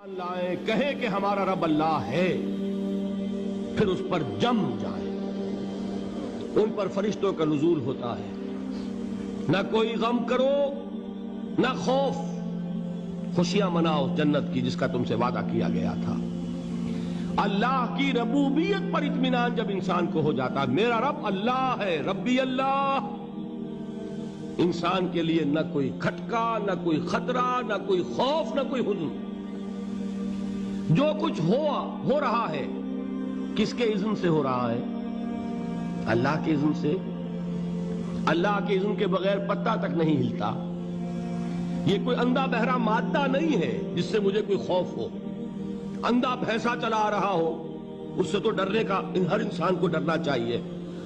لائیں کہیں کہ ہمارا رب اللہ ہے، پھر اس پر جم جائیں۔ ان پر فرشتوں کا نزول ہوتا ہے، نہ کوئی غم کرو نہ خوف، خوشیاں مناؤ جنت کی جس کا تم سے وعدہ کیا گیا تھا۔ اللہ کی ربوبیت پر اطمینان جب انسان کو ہو جاتا ہے، میرا رب اللہ ہے، ربی اللہ، انسان کے لیے نہ کوئی کھٹکا، نہ کوئی خطرہ، نہ کوئی خوف، نہ کوئی حزن۔ جو کچھ ہو رہا ہے کس کے اذن سے ہو رہا ہے؟ اللہ کے اذن سے۔ اللہ کے اذن کے بغیر پتہ تک نہیں ہلتا۔ یہ کوئی اندھا بہرا مادہ نہیں ہے جس سے مجھے کوئی خوف ہو۔ اندھا بھینسا چلا آ رہا ہو اس سے تو ڈرنے کا ہر انسان کو ڈرنا چاہیے،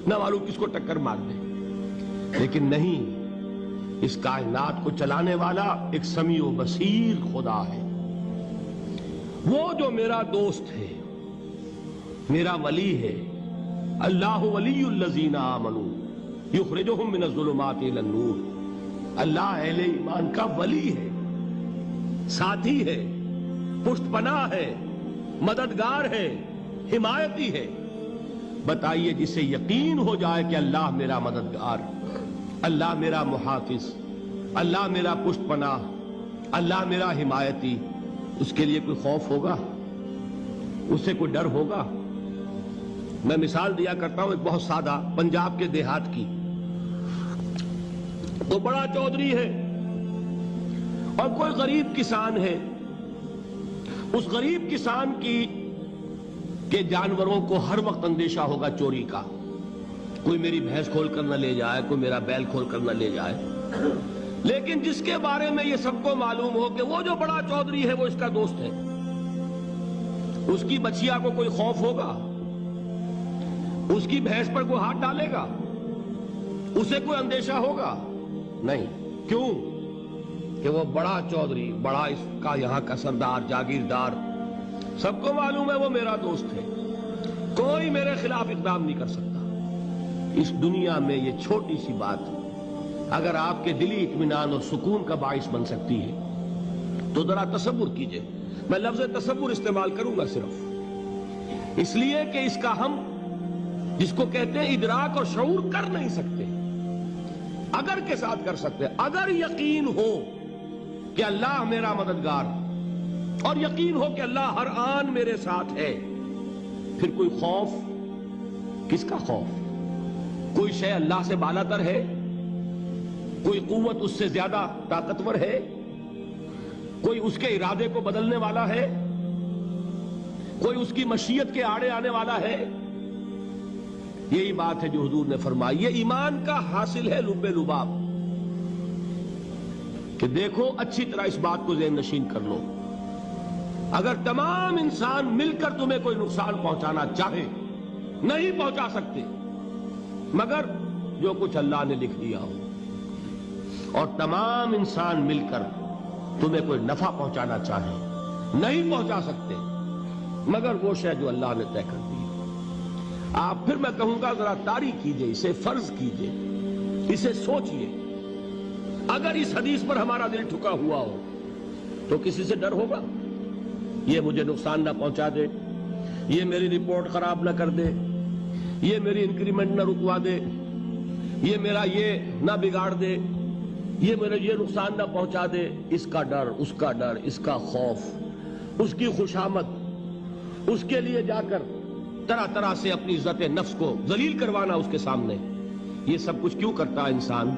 نہ معلوم کس کو ٹکر مار دے۔ لیکن نہیں، اس کائنات کو چلانے والا ایک سمیع و بصیر خدا ہے۔ وہ جو میرا دوست ہے، میرا ولی ہے۔ اللہ ولی الذین آمنوا یخرجہم من الظلمات الی النور۔ اللہ اہل ایمان کا ولی ہے، ساتھی ہے، پشت پناہ ہے، مددگار ہے، حمایتی ہے۔ بتائیے جسے یقین ہو جائے کہ اللہ میرا مددگار، اللہ میرا محافظ، اللہ میرا پشت پناہ، اللہ میرا حمایتی، اس کے لیے کوئی خوف ہوگا؟ اس سے کوئی ڈر ہوگا؟ میں مثال دیا کرتا ہوں ایک بہت سادہ پنجاب کے دیہات کی۔ تو بڑا چودھری ہے اور کوئی غریب کسان ہے۔ اس غریب کسان کے جانوروں کو ہر وقت اندیشہ ہوگا چوری کا، کوئی میری بھینس کھول کر نہ لے جائے، کوئی میرا بیل کھول کر نہ لے جائے۔ لیکن جس کے بارے میں یہ سب کو معلوم ہو کہ وہ جو بڑا چودھری ہے وہ اس کا دوست ہے، اس کی بچیا کو کوئی خوف ہوگا؟ اس کی بھینس پر کوئی ہاتھ ڈالے گا؟ اسے کوئی اندیشہ ہوگا؟ نہیں۔ کیوں؟ کہ وہ بڑا چودھری، بڑا اس کا یہاں کا سردار، جاگیردار، سب کو معلوم ہے وہ میرا دوست ہے، کوئی میرے خلاف اقدام نہیں کر سکتا۔ اس دنیا میں یہ چھوٹی سی بات اگر آپ کے دلی اطمینان اور سکون کا باعث بن سکتی ہے تو ذرا تصور کیجئے۔ میں لفظ تصور استعمال کروں گا صرف اس لیے کہ اس کا ہم جس کو کہتے ہیں ادراک اور شعور کر نہیں سکتے، اگر کے ساتھ کر سکتے۔ اگر یقین ہو کہ اللہ میرا مددگار اور یقین ہو کہ اللہ ہر آن میرے ساتھ ہے، پھر کوئی خوف، کس کا خوف؟ کوئی شے اللہ سے بالا تر ہے؟ کوئی قوت اس سے زیادہ طاقتور ہے؟ کوئی اس کے ارادے کو بدلنے والا ہے؟ کوئی اس کی مشیت کے آڑے آنے والا ہے؟ یہی بات ہے جو حضور نے فرمائی۔ یہ ایمان کا حاصل ہے لب لباب، کہ دیکھو اچھی طرح اس بات کو ذہن نشین کر لو، اگر تمام انسان مل کر تمہیں کوئی نقصان پہنچانا چاہے نہیں پہنچا سکتے، مگر جو کچھ اللہ نے لکھ دیا ہو، اور تمام انسان مل کر تمہیں کوئی نفع پہنچانا چاہے نہیں پہنچا سکتے، مگر وہ شے جو اللہ نے طے کر دی۔ آپ پھر میں کہوں گا ذرا طاری کیجئے، اسے فرض کیجئے، اسے سوچئے۔ اگر اس حدیث پر ہمارا دل ٹھکا ہوا ہو تو کسی سے ڈر ہوگا؟ یہ مجھے نقصان نہ پہنچا دے، یہ میری رپورٹ خراب نہ کر دے، یہ میری انکریمنٹ نہ رکوا دے، یہ میرا یہ نہ بگاڑ دے، یہ میرا یہ نقصان نہ پہنچا دے۔ اس کا ڈر، اس کا ڈر، اس کا خوف، اس کی خوشامد، اس کے لیے جا کر طرح طرح سے اپنی عزت نفس کو ذلیل کروانا اس کے سامنے، یہ سب کچھ کیوں کرتا ہے انسان؟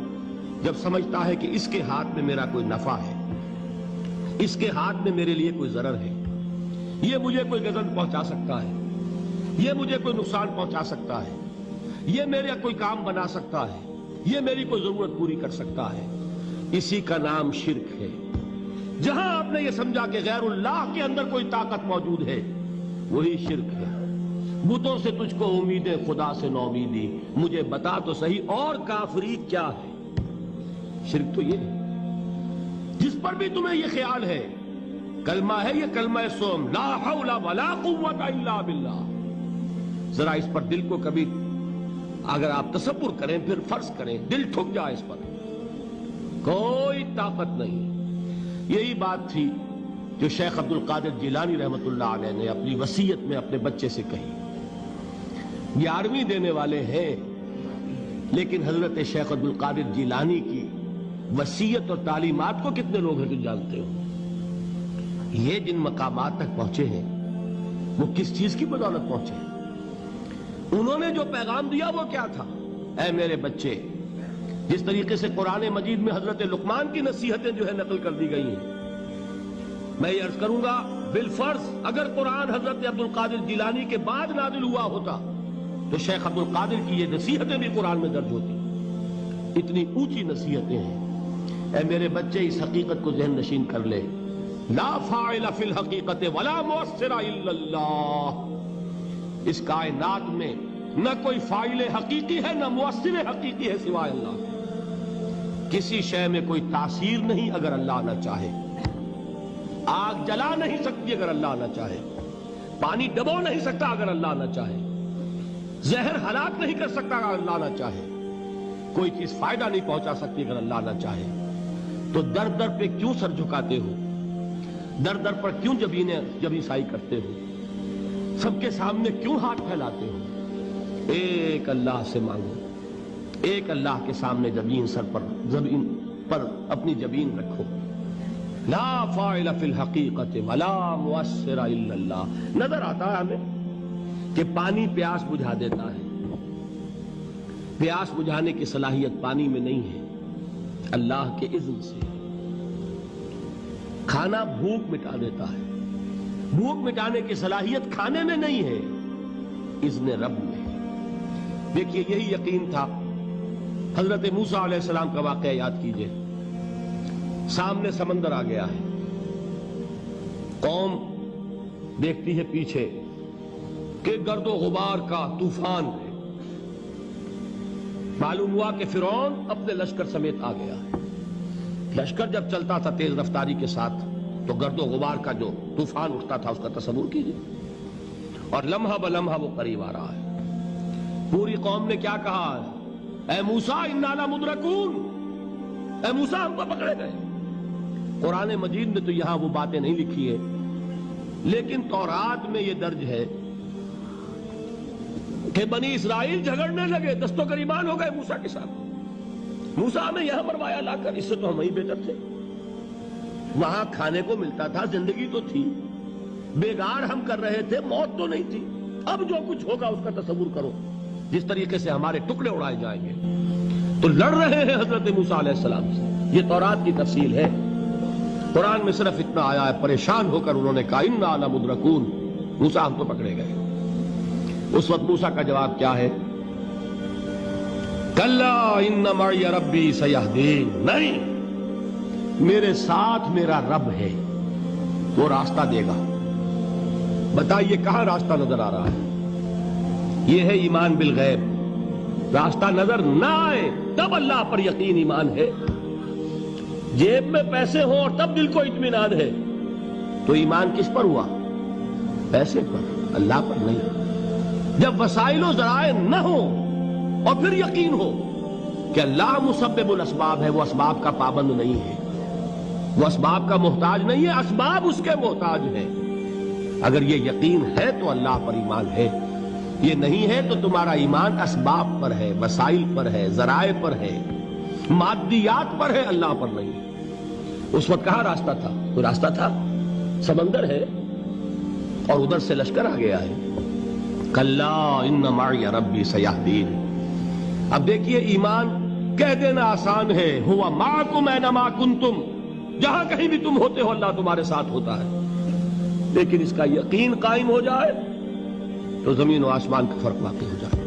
جب سمجھتا ہے کہ اس کے ہاتھ میں میرا کوئی نفع ہے، اس کے ہاتھ میں میرے لیے کوئی ضرر ہے، یہ مجھے کوئی غضب پہنچا سکتا ہے، یہ مجھے کوئی نقصان پہنچا سکتا ہے، یہ میرا کوئی کام بنا سکتا ہے، یہ میری کوئی ضرورت پوری کر سکتا ہے، اسی کا نام شرک ہے۔ جہاں آپ نے یہ سمجھا کہ غیر اللہ کے اندر کوئی طاقت موجود ہے، وہی شرک ہے۔ بتوں سے تجھ کو امیدیں، خدا سے نومیدی، مجھے بتا تو صحیح اور کافری کیا ہے؟ شرک تو یہ ہے جس پر بھی تمہیں یہ خیال ہے، کلمہ ہے یہ کلمہ سوم، لا حول ولا قوت الا باللہ، ذرا اس پر دل کو کبھی اگر آپ تصور کریں، پھر فرض کریں، دل ٹھک جائے اس پر، کوئی طاقت نہیں۔ یہی بات تھی جو شیخ عبد القادر جیلانی رحمۃ اللہ علیہ نے اپنی وصیت میں اپنے بچے سے کہی. 11ویں دینے والے ہیں، لیکن حضرت شیخ عبد القادر جیلانی کی وصیت اور تعلیمات کو کتنے لوگ ہیں جو جانتے ہو؟ یہ جن مقامات تک پہنچے ہیں وہ کس چیز کی بدولت پہنچے ہیں؟ انہوں نے جو پیغام دیا وہ کیا تھا؟ اے میرے بچے، جس طریقے سے قرآن مجید میں حضرت لقمان کی نصیحتیں جو ہے نقل کر دی گئی ہیں، میں یہ عرض کروں گا بالفرض اگر قرآن حضرت عبد القادر جیلانی کے بعد نازل ہوا ہوتا تو شیخ عبد القادر کی یہ نصیحتیں بھی قرآن میں درج ہوتی. اتنی اونچی نصیحتیں ہیں. اے میرے بچے، اس حقیقت کو ذہن نشین کر لے، لا فاعل فی الحقیقت ولا مؤثر الا اللہ. اس کائنات میں نہ کوئی فاعل حقیقی ہے نہ مؤثر حقیقی ہے سوائے اللہ. کسی شے میں کوئی تاثیر نہیں اگر اللہ نہ چاہے. آگ جلا نہیں سکتی اگر اللہ نہ چاہے. پانی ڈبو نہیں سکتا اگر اللہ نہ چاہے. زہر ہلاک نہیں کر سکتا اگر اللہ نہ چاہے. کوئی چیز فائدہ نہیں پہنچا سکتی اگر اللہ نہ چاہے. تو در در پہ کیوں سر جھکاتے ہو؟ در در پر کیوں جبیں سائی کرتے ہو؟ سب کے سامنے کیوں ہاتھ پھیلاتے ہو؟ ایک اللہ سے مانگو. ایک اللہ کے سامنے زمین پر اپنی جبین رکھو. لا فاعل فی الحقیقت ولا مؤثر الا اللہ. نظر آتا ہے ہمیں کہ پانی پیاس بجھا دیتا ہے. پیاس بجھانے کی صلاحیت پانی میں نہیں ہے، اللہ کے اذن سے. کھانا بھوک مٹا دیتا ہے، بھوک مٹانے کی صلاحیت کھانے میں نہیں ہے، اذن رب میں. دیکھیے یہی یقین تھا. حضرت موسیٰ علیہ السلام کا واقعہ یاد کیجئے. سامنے سمندر آ گیا ہے، قوم دیکھتی ہے پیچھے کہ گرد و غبار کا طوفان ہے. معلوم ہوا کہ فرعون اپنے لشکر سمیت آ گیا ہے. لشکر جب چلتا تھا تیز رفتاری کے ساتھ تو گرد و غبار کا جو طوفان اٹھتا تھا اس کا تصور کیجئے. اور لمحہ بلمحہ وہ قریب آ رہا ہے. پوری قوم نے کیا کہا؟ اے موسیٰ انا لمدرکون، اے موسیٰ ہم کو پکڑے گئے. قرآن مجید میں تو یہاں وہ باتیں نہیں لکھی ہے، لیکن تورات میں یہ درج ہے کہ بنی اسرائیل جھگڑنے لگے، دست و گریبان ہو گئے موسیٰ کے ساتھ. موسیٰ ہمیں یہاں مروایا لا کر، اس سے تو ہم ہی بہتر تھے. وہاں کھانے کو ملتا تھا، زندگی تو تھی، بیگار ہم کر رہے تھے، موت تو نہیں تھی. اب جو کچھ ہوگا اس کا تصور کرو، جس طریقے سے ہمارے ٹکڑے اڑائے جائیں گے. تو لڑ رہے ہیں حضرت موسیٰ علیہ السلام سے. یہ تورات کی تفصیل ہے. قرآن میں صرف اتنا آیا ہے، پریشان ہو کر انہوں نے کہا انا لمدرکون، موسیٰ ہم تو پکڑے گئے. اس وقت موسیٰ کا جواب کیا ہے؟ کلا ان معی ربی سیہدین. نہیں، میرے ساتھ میرا رب ہے، وہ راستہ دے گا. بتائیے کہاں راستہ نظر آ رہا ہے؟ یہ ہے ایمان بالغیب. راستہ نظر نہ آئے تب اللہ پر یقین ایمان ہے. جیب میں پیسے ہوں اور تب دل کو اطمینان ہے تو ایمان کس پر ہوا؟ پیسے پر، اللہ پر نہیں. جب وسائل و ذرائع نہ ہو اور پھر یقین ہو کہ اللہ مسبب الاسباب ہے، وہ اسباب کا پابند نہیں ہے، وہ اسباب کا محتاج نہیں ہے، اسباب اس کے محتاج ہیں. اگر یہ یقین ہے تو اللہ پر ایمان ہے. یہ نہیں ہے تو تمہارا ایمان اسباب پر ہے، وسائل پر ہے، ذرائع پر ہے، مادیات پر ہے، اللہ پر نہیں. اس وقت کہاں راستہ تھا؟ کوئی راستہ تھا؟ سمندر ہے اور ادھر سے لشکر آ گیا ہے. کلا ان معی ربی سیہدین. اب دیکھیے ایمان کہہ دینا آسان ہے، ہوا معکم اینما کنتم، جہاں کہیں بھی تم ہوتے ہو اللہ تمہارے ساتھ ہوتا ہے. لیکن اس کا یقین قائم ہو جائے تو زمین و آسمان کا فرق واقع ہو جائے.